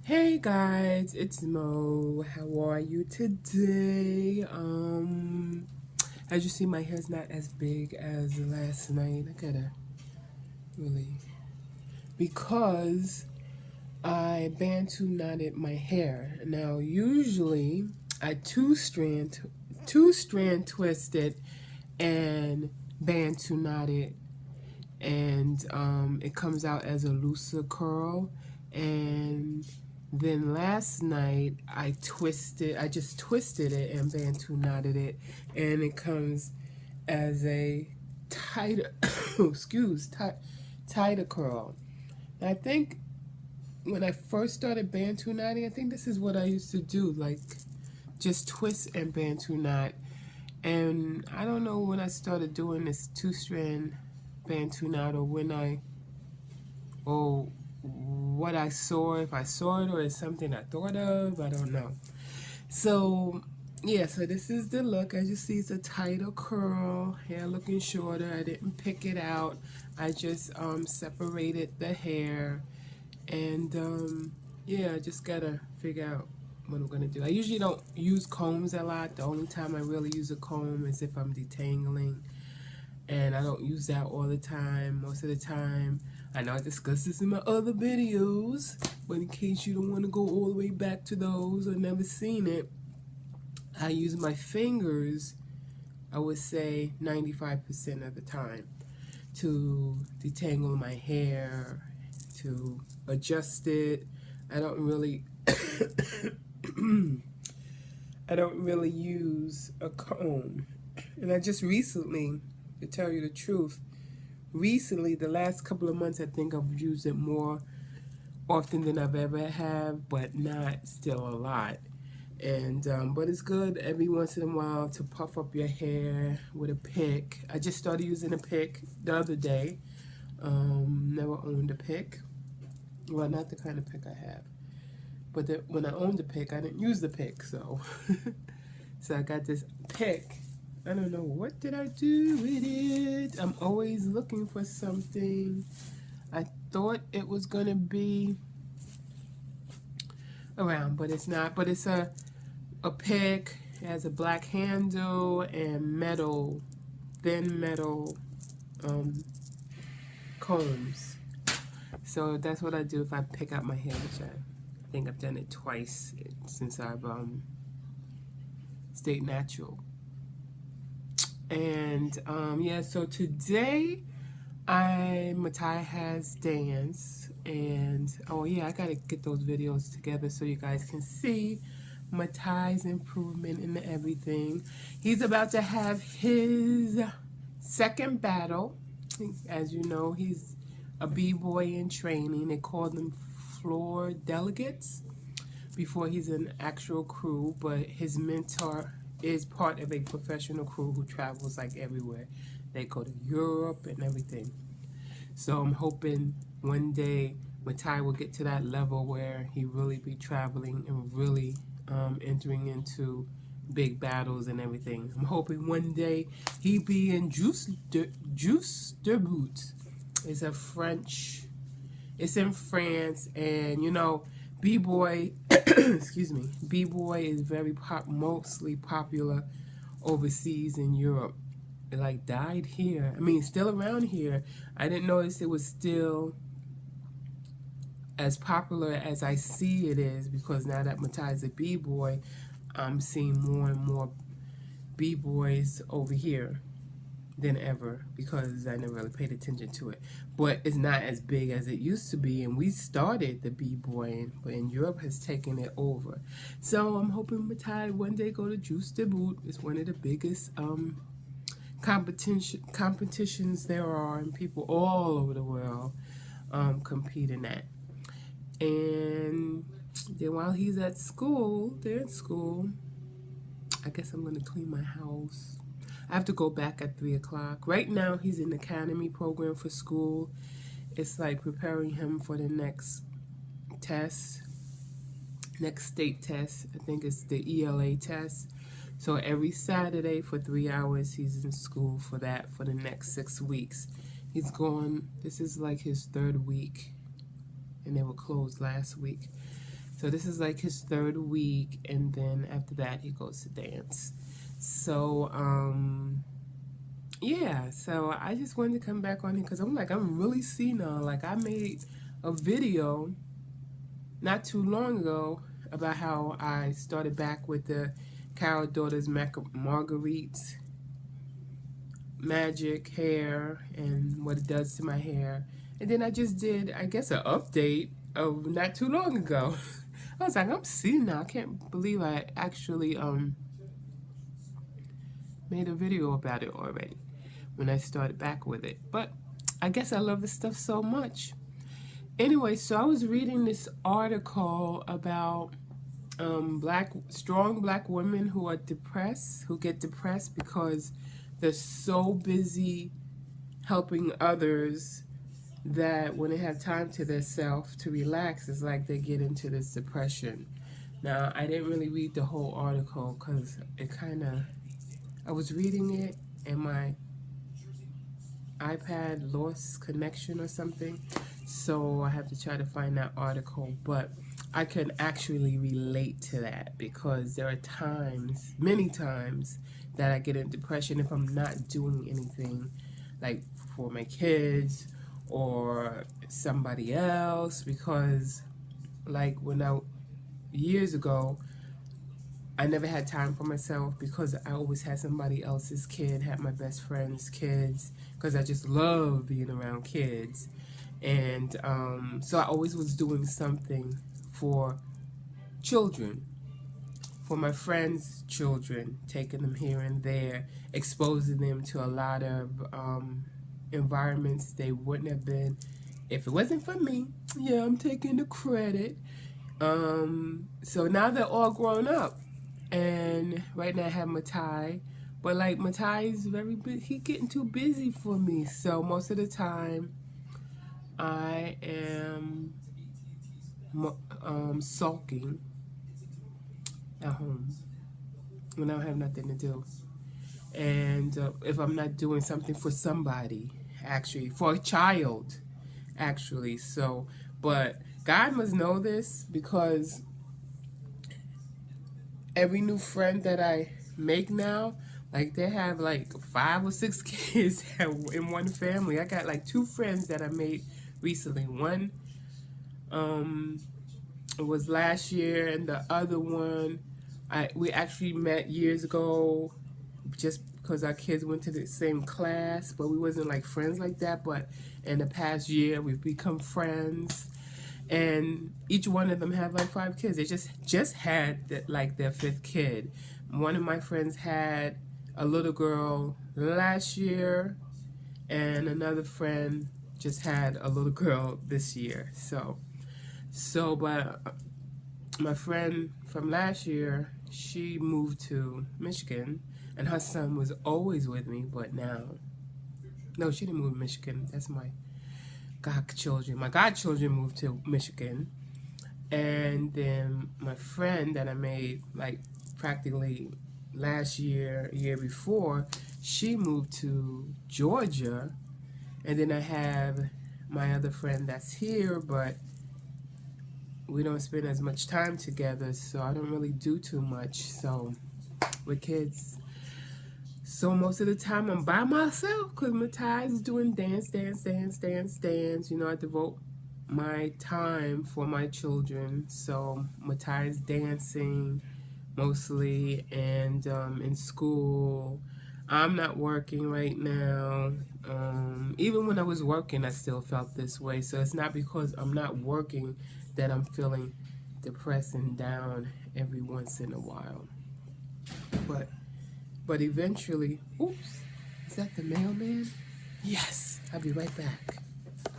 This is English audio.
Hey guys, it's Mo. How are you today? As you see, my hair's not as big as last night. I gotta really, because I Bantu knotted my hair. Now usually I two strand twist it and Bantu knot it, and it comes out as a looser curl. And then last night I just twisted it and Bantu knotted it, and it comes as a tighter, tighter curl. And I think when I first started Bantu knotting, I think this is what I used to do, like just twist and Bantu knot. And I don't know when I started doing this two-strand Bantu knot, or what I saw, if I saw it or it's something I thought of, I don't know. So yeah, so this is the look. As you see, it's a tighter curl, hair looking shorter. I didn't pick it out. I just separated the hair, and yeah, I just gotta figure out what I'm gonna do. I usually don't use combs a lot. The only time I really use a comb is if I'm detangling, and I don't use that all the time. Most of the time, I know I discussed this in my other videos, but in case you don't want to go all the way back to those or never seen it, I use my fingers, I would say 95% of the time, to detangle my hair, to adjust it. I don't really I don't really use a comb. And I just recently, to tell you the truth, the last couple of months, I think I've used it more often than I've ever have, but not still a lot. And but it's good every once in a while to puff up your hair with a pick. I just started using a pick the other day. Never owned a pick. Well, not the kind of pick I have. But when I owned the pick, I didn't use the pick, so so I got this pick. I don't know, what did I do with it? I'm always looking for something. I thought it was gonna be around, but it's not. But it's a pick. It has a black handle and thin metal combs. So that's what I do if I pick out my hair, which I think I've done it twice since I've stayed natural. And yeah, so today Matai has dance, and oh yeah, I gotta get those videos together so you guys can see Matai's improvement in everything. He's about to have his second battle. As you know, he's a b-boy in training. They call them floor delegates before he's an actual crew, but his mentor is part of a professional crew who travels like everywhere. They go to Europe and everything. So I'm hoping one day Matai will get to that level where he really be traveling and really entering into big battles and everything. I'm hoping one day he be in Juice de Boot. It's a French. It's in France, and you know, b-boy, excuse me, b-boy is very mostly popular overseas in Europe. It like died here. I mean, still around here. I didn't notice it was still as popular as I see it is, because now that Matai's a b-boy, I'm seeing more and more b-boys over here than ever, because I never really paid attention to it. But it's not as big as it used to be, and we started the b-boy, but in Europe has taken it over. So I'm hoping Matai one day go to Juice de Boot. It's one of the biggest competitions there are, and people all over the world compete in that. And then while he's at school, they're at school, I guess I'm gonna clean my house. I have to go back at 3 o'clock. Right now, he's in the academy program for school. It's like preparing him for the next test, next state test. I think it's the ELA test. So every Saturday for 3 hours, he's in school for that for the next 6 weeks. He's gone, this is like his 3rd week, and they were closed last week. So this is like his third week, and then after that he goes to dance. So yeah, so I just wanted to come back on here because I'm really senile. Like, I made a video not too long ago about how I started back with the Carol Daughters Marguerite magic hair and what it does to my hair. And then I just did, I guess, an update of not too long ago. I was like, I'm senile. I can't believe I actually made a video about it already when I started back with it. But I guess I love this stuff so much. Anyway, so I was reading this article about strong black women who are depressed, who get depressed because they're so busy helping others that when they have time to themselves to relax, it's like they get into this depression. Now, I didn't really read the whole article because I was reading it and my iPad lost connection or something, so I have to try to find that article. But I can actually relate to that because there are times, many times, that I get in depression if I'm not doing anything, like for my kids or somebody else. Because like years ago, I never had time for myself because I always had somebody else's kid, had my best friend's kids, because I just love being around kids. And so I always was doing something for children, for my friends' children, taking them here and there, exposing them to a lot of environments they wouldn't have been if it wasn't for me. Yeah, I'm taking the credit. So now they're all grown up. And right now I have Matai, but like Matai is he getting too busy for me. So most of the time I am sulking at home when I don't have nothing to do. And if I'm not doing something for somebody, actually, for a child, actually. So, but God must know this because every new friend that I make now, like they have like 5 or 6 kids in one family. I got like 2 friends that I made recently. One was last year, and the other one we actually met years ago just because our kids went to the same class, but we wasn't like friends like that. But in the past year we've become friends, and each one of them have like 5 kids. They just had like their 5th kid. One of my friends had a little girl last year, and another friend just had a little girl this year. But my friend from last year, she moved to Michigan, and her son was always with me. But now, no, she didn't move to Michigan. That's my godchildren. My godchildren moved to Michigan. And then my friend that I made like practically last year, year before, she moved to Georgia. And then I have my other friend that's here, but we don't spend as much time together, so I don't really do too much. So with kids, so most of the time I'm by myself because Matai's doing dance. You know, I devote my time for my children. So Matai's dancing mostly, and in school. I'm not working right now. Even when I was working, I still felt this way. So it's not because I'm not working that I'm feeling depressed and down every once in a while. But eventually, oops, is that the mailman? Yes, I'll be right back.